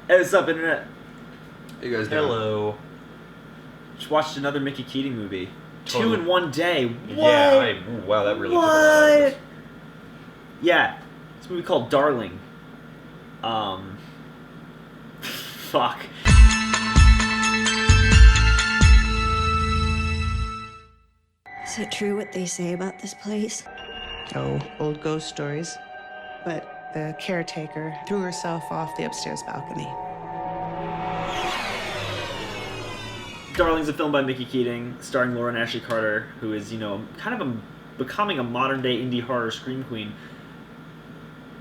Hey, what's up, Internet? Hey guys doing? Hello. Just watched another Mickey Keating movie. Totally. 2 in 1 day. What? Yeah, wow, that really took a lot out of this. Yeah, it's a movie called Darling. Fuck. Is it true what they say about this place? Oh, old ghost stories. But the caretaker threw herself off the upstairs balcony. Darling's a film by Mickey Keating, starring Lauren Ashley Carter, who is, becoming a modern-day indie horror scream queen.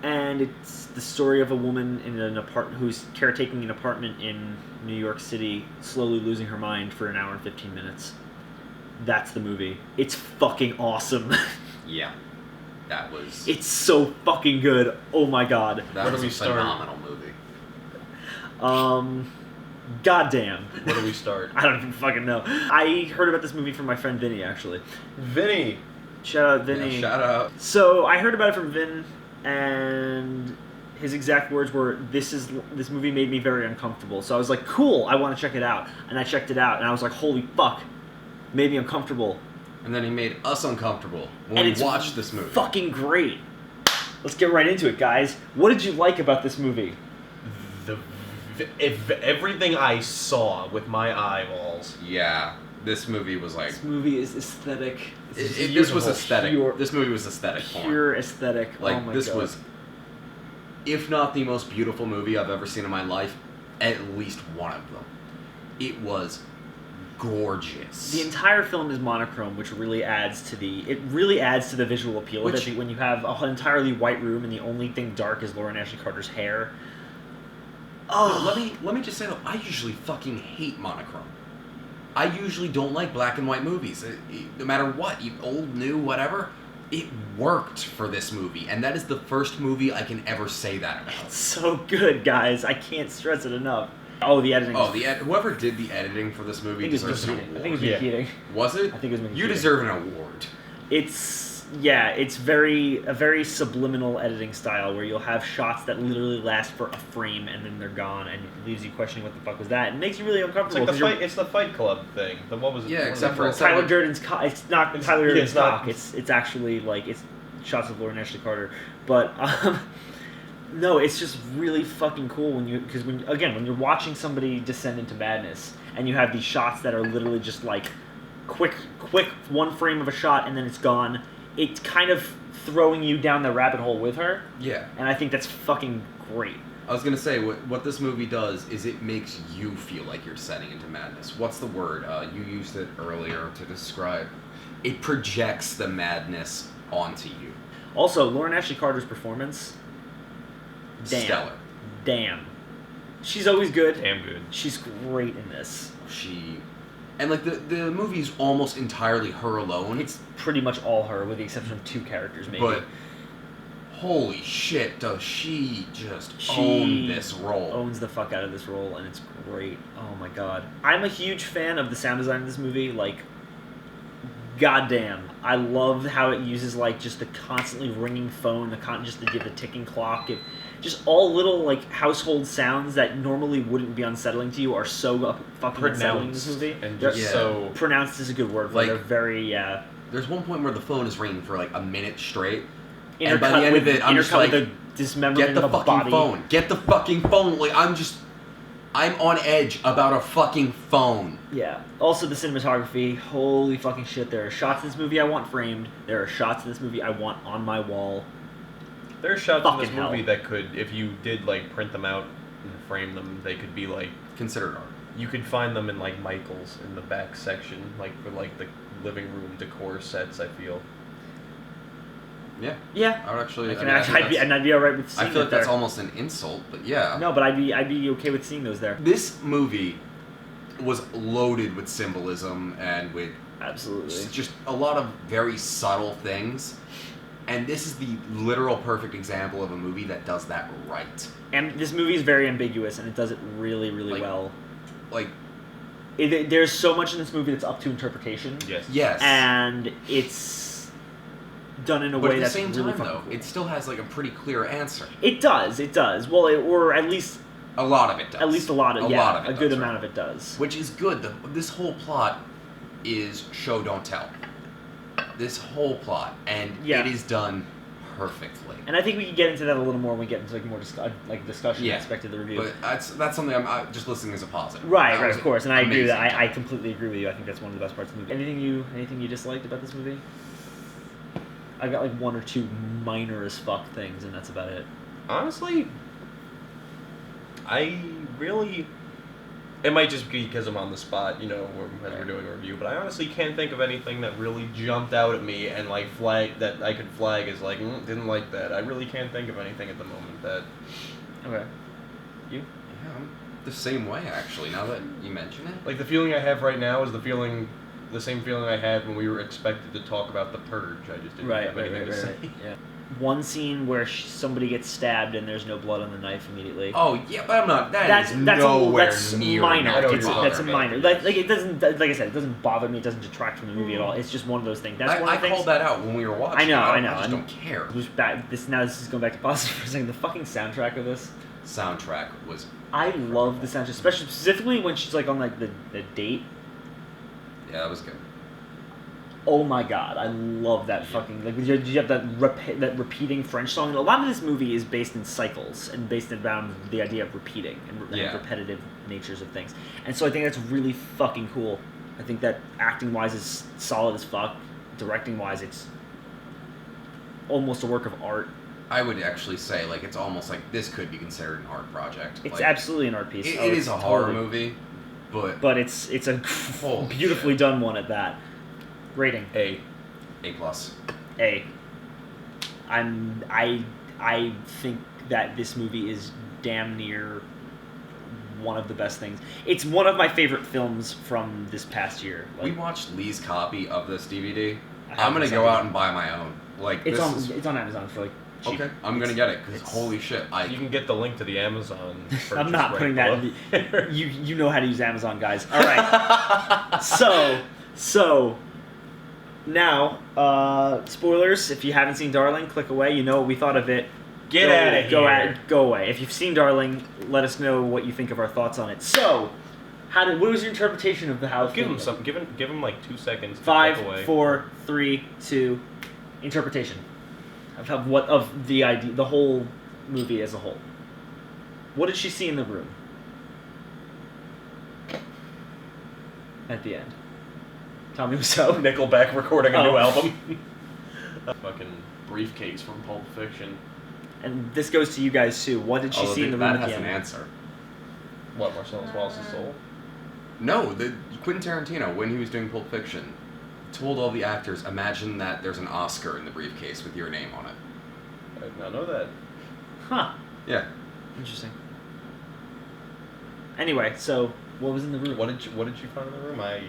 And it's the story of a woman in an who's caretaking an apartment in New York City, slowly losing her mind for an hour and 15 minutes. That's the movie. It's fucking awesome. Yeah. That was... It's so fucking good. Oh my god. That was a phenomenal movie. Goddamn. Where do we start? I don't even fucking know. I heard about this movie from my friend Vinny, actually. Vinny. Shout out Vinny. Yeah, shout out. So I heard about it from Vin, and his exact words were, this movie made me very uncomfortable. So I was like, cool, I want to check it out. And I checked it out, and I was like, holy fuck, made me uncomfortable. And then he made us uncomfortable when we watched this movie. Fucking great. Let's get right into it, guys. What did you like about this movie? Everything I saw with my eyeballs. Yeah. This movie was like... This movie is aesthetic. This was aesthetic. Pure, this movie was aesthetic porn. Pure aesthetic. Like, oh my this God. was, if not the most beautiful movie I've ever seen in my life, at least one of them. It was gorgeous. The entire film is monochrome, which really adds to the visual appeal of it. When you have an entirely white room and the only thing dark is Lauren Ashley Carter's hair. Oh, let me just say though, I usually fucking hate monochrome. I usually don't like black and white movies, no matter what, old, new, whatever. It worked for this movie, and that is the first movie I can ever say that about. It's so good, guys. I can't stress it enough. Oh, the editing. Oh, whoever did the editing for this movie deserves an award. I think it was Mickey Keating. Was it? I think it was Mickey You Keating. deserve an award. It's a very subliminal editing style where you'll have shots that literally last for a frame and then they're gone, and it leaves you questioning what the fuck was that. It makes you really uncomfortable. It's the Fight Club thing. What was it? Yeah, except for Tyler Durden's cock. It's not Tyler Durden's cock. not. It's actually like it's shots of Lauren Ashley Carter. But no, it's just really fucking cool when you're watching somebody descend into madness and you have these shots that are literally just like quick one frame of a shot and then it's gone. It's kind of throwing you down the rabbit hole with her. Yeah. And I think that's fucking great. I was gonna say, what this movie does is it makes you feel like you're setting into madness. What's the word? You used it earlier to describe. It projects the madness onto you. Also, Lauren Ashley Carter's performance, damn. Stellar. Damn. She's always good. Damn good. She's great in this. And like the movie's almost entirely her alone. It's pretty much all her, with the exception of 2 characters, maybe. But holy shit, does she own this role? Owns the fuck out of this role, and it's great. Oh my god. I'm a huge fan of the sound design of this movie. Like, goddamn. I love how it uses like just the constantly ringing phone, just the ticking clock. Just all little like household sounds that normally wouldn't be unsettling to you are so fucking unsettling in this movie. And just so pronounced is a good word. Like, they're very There's one point where the phone is ringing for like a minute straight, intercut and by the end of it, I'm just like, the dismemberment get the of a fucking body. phone. Get the fucking phone. Like I'm on edge about a fucking phone. Yeah. Also, the cinematography. Holy fucking shit! There are shots in this movie I want framed. There are shots in this movie I want on my wall. there are shots in this Fucking movie hell. that could, if you did like print them out and frame them, they could be like Considered art. you could find them in like Michael's in the back section, like for like the living room decor sets. I feel. Yeah. Yeah. I would actually. I'd be alright with seeing I feel it like that's there. almost an insult, but yeah. No, but I'd be okay with seeing those there. This movie was loaded with symbolism and with Absolutely. just a lot of very subtle things. And this is the literal perfect example of a movie that does that right. And this movie is very ambiguous, and it does it really, really well. Like, There's so much in this movie that's up to interpretation. yes. And it's done in a But way at the that's same really time, fucking though, cool. it still has like a pretty clear answer. It does. Well, or at least A lot of it does. At least a lot of a good does, amount right? of it does. Which is good. This whole plot is show don't tell. This whole plot, and Yeah. it is done perfectly. And I think we can get into that a little more when we get into like more discussion Yeah. aspect of the review. But that's something I'm just listening as a positive. Right, That right, was of course, and I agree with that. amazing. I completely agree with you. I think that's one of the best parts of the movie. Anything you disliked about this movie? I've got like one or two minor as fuck things, and that's about it. Honestly, I really... It might just be because I'm on the spot, you know, as we're doing a review, but I honestly can't think of anything that really jumped out at me and, like, that I could flag as, like, didn't like that. I really can't think of anything at the moment that... Okay. You? Yeah, I'm the same way, actually, now that you mention it. Like, the feeling I have right now is the same feeling I had when we were expected to talk about The Purge. I just didn't have anything to say. Yeah. One scene where somebody gets stabbed and there's no blood on the knife immediately. Oh, yeah, but I'm not... That's nowhere near minor. enough to That's bother me. minor. Like it doesn't. Like I said, it doesn't bother me. It doesn't detract from the movie at all. It's just one of those things. That's one of the I things. called that out when we were watching. I know. I know. just don't care. This is going back to positive for a second. The fucking soundtrack of this. Soundtrack was... I love the soundtrack, specifically when she's like on like the date. Yeah, that was good. Oh my god, I love that fucking... Like, you have that repeating French song. A lot of this movie is based in cycles and based around the idea of repeating and repetitive natures of things. And so I think that's really fucking cool. I think that acting-wise is solid as fuck. Directing-wise, it's almost a work of art. I would actually say, like, it's almost like this could be considered an art project. It's like, absolutely an art piece. It it's is a horror movie, but it's a Holy beautifully shit. done one at that. Rating. A. A+. A. I think that this movie is damn near one of the best things. It's one of my favorite films from this past year. We watched Lee's copy of this DVD. I have I'm gonna this go DVD. out and buy my own. Like, It's this on Amazon for like cheap. Okay, I'm gonna get it because it's- holy shit, You can get the link to the Amazon purchase I'm not right putting that in below. the, you know how to use Amazon, guys. All right. so now spoilers. If you haven't seen Darling, click away. You know what we thought of it. Get outta here. Go away. If you've seen Darling, let us know what you think of our thoughts on it. So, what was your interpretation of the house? Give him some. Give him like 2 seconds. To 5, click away. 4, 3, 2. Interpretation of the idea, the whole movie as a whole. What did she see in the room at the end? Tommy Wiseau. Nickelback recording a new Oh. album. Fucking briefcase from Pulp Fiction. And this goes to you guys too. What did she see in the room that at the has an end? answer. What, Marcellus Wallace's soul? No, the Quentin Tarantino, when he was doing Pulp Fiction, told all the actors, imagine that there's an Oscar in the briefcase with your name on it. I did not know that. Huh. Yeah. Interesting. Anyway, so what was in the room? What did you find in the room? I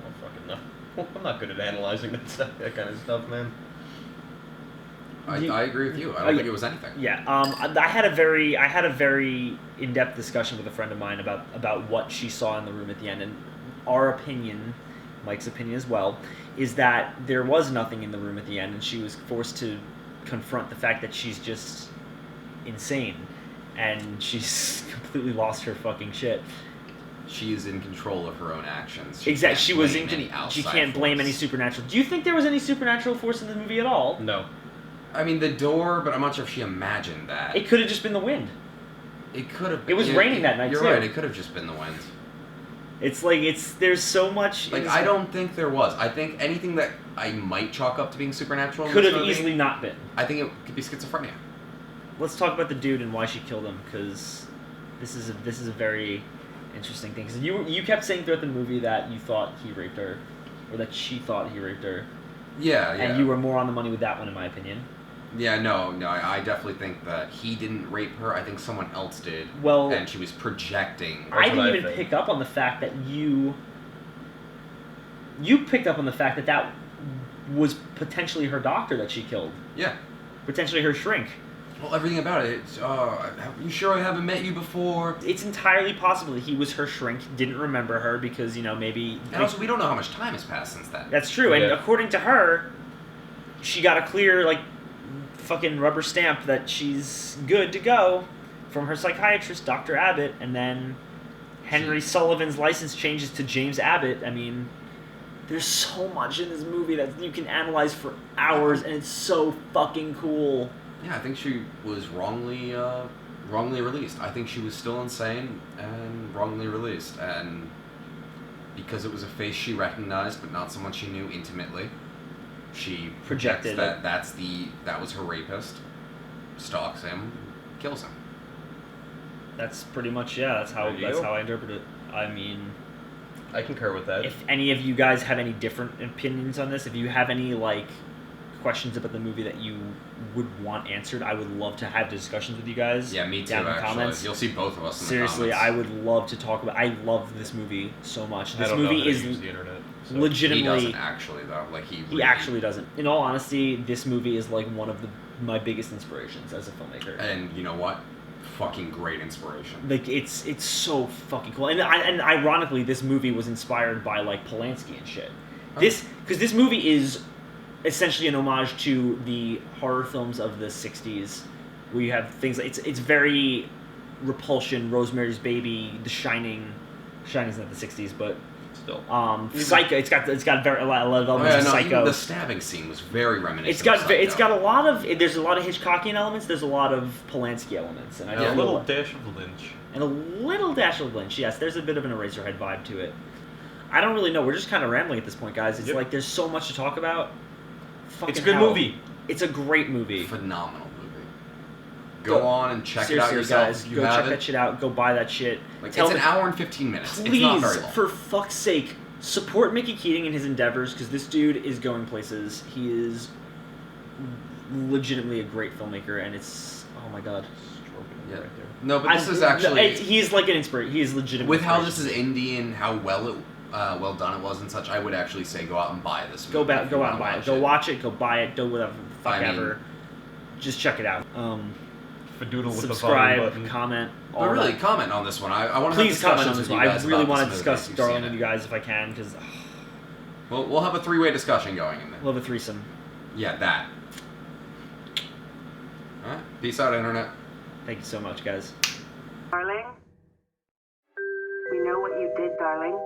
don't fucking know. I'm not good at analyzing that kind of stuff, man. I agree with you. I don't think it was anything. Yeah, I had a very in-depth discussion with a friend of mine about what she saw in the room at the end, and our opinion, Mike's opinion as well, is that there was nothing in the room at the end, and she was forced to confront the fact that she's just insane, and she's completely lost her fucking shit. She is in control of her own actions. Exactly, she was blame in. any outside She can't blame force. any supernatural. Do you think there was any supernatural force in the movie at all? No. I mean, the door, but I'm not sure if she imagined that. It could have just been the wind. It could have. It was raining that night, You're too. right. It could have just been the wind. It's like there's so much. Like, I don't think there was. I think anything that I might chalk up to being supernatural in could this have movie, easily not been. I think it could be schizophrenia. Let's talk about the dude and why she killed him, because this is a very interesting thing. Because you kept saying throughout the movie that you thought he raped her, or that she thought he raped her. Yeah. And you were more on the money with that one, in my opinion. Yeah, no, I definitely think that he didn't rape her. I think someone else did. Well, and she was projecting. I didn't what I even think. pick up on the fact that you picked up on the fact that was potentially her doctor that she killed. Yeah. Potentially her shrink. Well, everything about it. You sure I haven't met you before? It's entirely possible that he was her shrink, didn't remember her because, maybe... And also, we don't know how much time has passed since then. That's true, and Yeah. according to her, she got a clear, fucking rubber stamp that she's good to go from her psychiatrist, Dr. Abbott, and then Henry Sullivan's license changes to James Abbott. I mean, there's so much in this movie that you can analyze for hours, and it's so fucking cool. Yeah, I think she was wrongly released. I think she was still insane and wrongly released, and because it was a face she recognized but not someone she knew intimately, she Projected that that was her rapist, stalks him, kills him. That's pretty much, yeah, that's how I interpret it. I mean, I concur with that. if any of you guys have any different opinions on this, if you have any, like, questions about the movie that you would want answered, I would love to have discussions with you guys. Yeah, me too, down in the actually. comments. You'll see both of us in Seriously, the I comments. would love to talk about. I love this movie so much. I This don't know movie how to is use the internet. So. He legitimately. doesn't actually, though. Like, he He actually doesn't. In all honesty, this movie is like one of my biggest inspirations as a filmmaker. And you know what? Fucking great inspiration. Like, it's so fucking cool. And ironically, this movie was inspired by, like, Polanski and shit. Because this movie is essentially an homage to the horror films of the 60s, where you have things like, it's very Repulsion, Rosemary's Baby, The Shining. Shining's not the 60s, but Still. Psycho. It's got a lot of elements of Psycho. Even the stabbing scene was very reminiscent. It's got a lot of there's a lot of Hitchcockian elements. There's a lot of Polanski elements, and A little dash of Lynch. and a little dash of Lynch. Yes, there's a bit of an Eraserhead vibe to it. I don't really know. We're just kind of rambling at this point, guys. It's like there's so much to talk about. It's a good movie. It's a great movie. Phenomenal movie. Go on and check it out Seriously, yourself. guys, if you go have check it. that shit out. Go buy that shit. Like, Tell it's me, an hour and 15 minutes. please, It's not very long. for fuck's sake, support Mickey Keating in his endeavors, because this dude is going places. He is legitimately a great filmmaker, and it's oh my god. Yeah. No, but this is actually he's like an inspiration. He is legitimately with how this is indie and how well done it was and such. I would actually say go out and buy this movie. Go out and buy it. Go watch it. Go buy it. Do whatever the fuck I mean, ever. Just check it out. Fadoodle with the Subscribe, volume button. comment. All But really, that. comment on this one. I want to Please have comment on discussions this with one. you I guys really about want to this movie discuss if you've Darling seen with it. you guys if I can, because We'll have a three-way discussion going in there. love a threesome. Yeah, that. All right. Peace out, internet. Thank you so much, guys. Darling? We know what you did, darling.